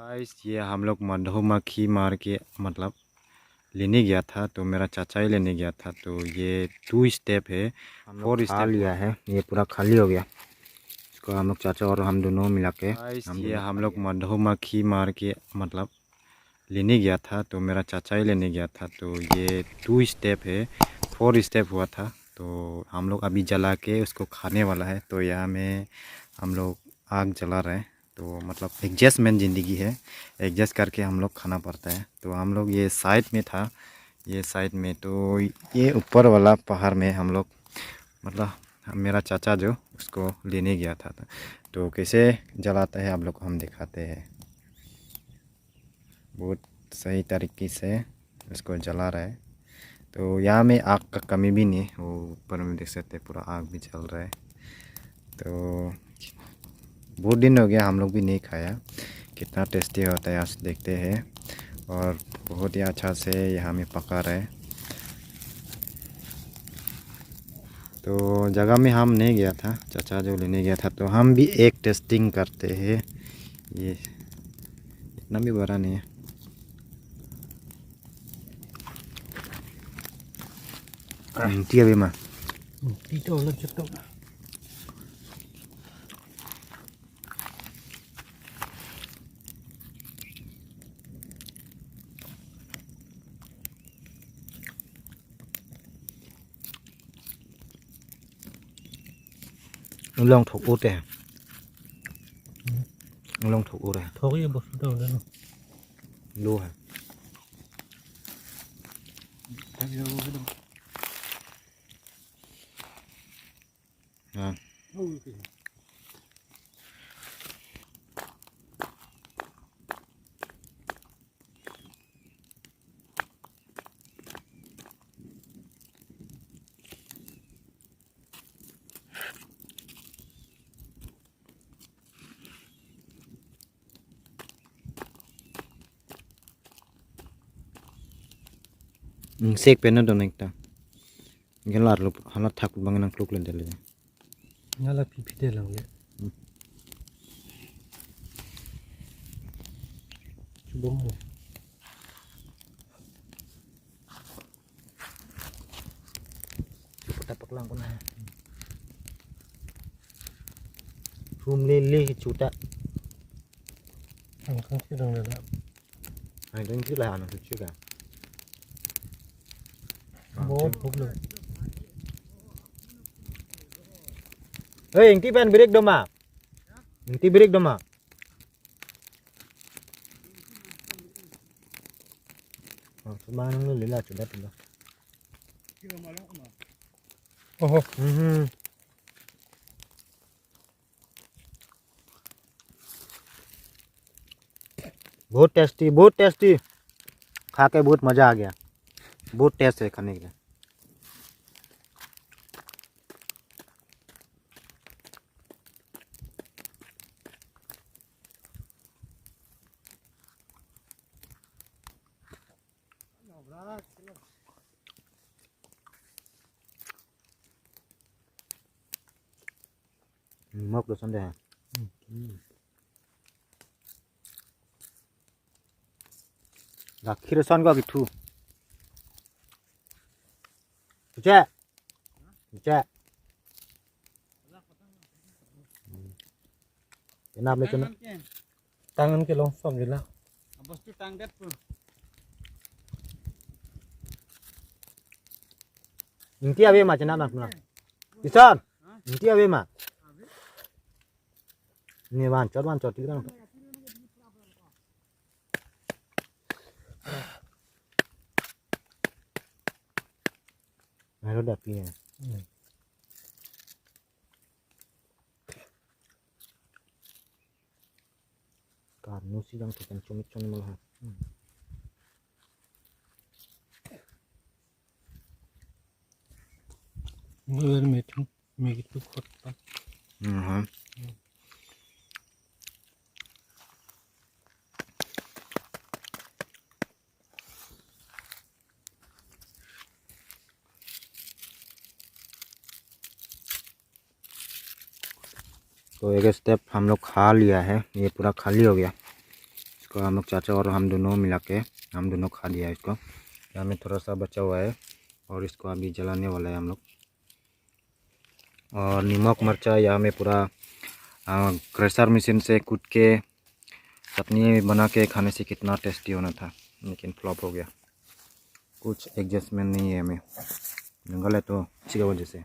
Guys ये हम लोग मधुमक्खी मार के मतलब लेने गया था, तो मेरा चाचा ही लेने गया था। तो ये 2 स्टेप है, हम लोग खा लिया है, ये पूरा खाली हो गया। इसको हम लोग चाचा और हम दोनों मिला के ये हम लोग मधुमक्खी मार के मतलब लेने गया था। तो मेरा चाचा ही लेने गया था। तो ये 2 स्टेप है, 4 स्टेप हुआ था। तो हम लोग अभी जला के उसको खाने वाला है। तो यहाँ में हम लोग आग जला रहे हैं। तो मतलब एडजस्टमेंट ज़िंदगी है, एडजस्ट करके हम लोग खाना पड़ता है। तो हम लोग ये साइड में था, ये साइड में, तो ये ऊपर वाला पहाड़ में हम लोग मतलब मेरा चाचा जो उसको लेने गया था। तो कैसे जलाता है आप लोग को हम दिखाते हैं। बहुत सही तरीके से इसको जला रहा है। तो यहाँ में आग का कमी भी नहीं, वो ऊपर में देख सकते हैं पूरा आग भी जल रहा है। तो बहुत दिन हो गया हम लोग भी नहीं खाया, कितना टेस्टी होता है आज देखते हैं। और बहुत ही अच्छा से यहाँ में पका रहा है। तो जगह में हम नहीं गया था, चाचा जो लेने गया था। तो हम भी एक टेस्टिंग करते हैं। ये इतना भी बड़ा नहीं है। Tiap Dito lang siya to. Long thuộc út này, long thuộc út này, Thôi cái bột đâu nữa. lua hả? À. Sek pena dong nekta. Gelar lu, halat thak bangan kluk lên dele. Ngala pipite lang le. Chubong mo. Tapak lang ko na. Rum lele chuta. Ang kang si lang le. Ai đến chứ là nó chứ cả. Bột húp luôn. Hey, inti pen break dong ma. Inti break dong ma. Cuma nang lele chuta tu. Oh. बहुत tasty, खा के बहुत मज़ा आ गया। बहुत test है खाने का। Mốc được xong rồi. गाखिर सन का किठू चे चे नाम ले चुना Tangan ke long som je lah. Abos tu tanggat pun. इंटी अवे मा चना ना पुना किसान इंटी अवे मा ने वान चोट तिरा Nó đẹp như này. Cả nó xí đang thực hiện trong mà ha. Mưa mệt không? Mệt tu khot pa. Hả? तो एक स्टेप हम लोग खा लिया है, ये पूरा खाली हो गया। इसको हम लोग चाचा और हम दोनों मिला के हम दोनों खा लिया इसको। यहाँ में थोड़ा सा बचा हुआ है और इसको अभी जलाने वाला है हम लोग। और नमक मिर्चा यहाँ में पूरा क्रशर मशीन से कूट के चटनी बना के खाने से कितना टेस्टी होना था, लेकिन फ्लॉप हो गया। कुछ एडजस्टमेंट नहीं है हमें, जंगल है तो इसी की वजह से।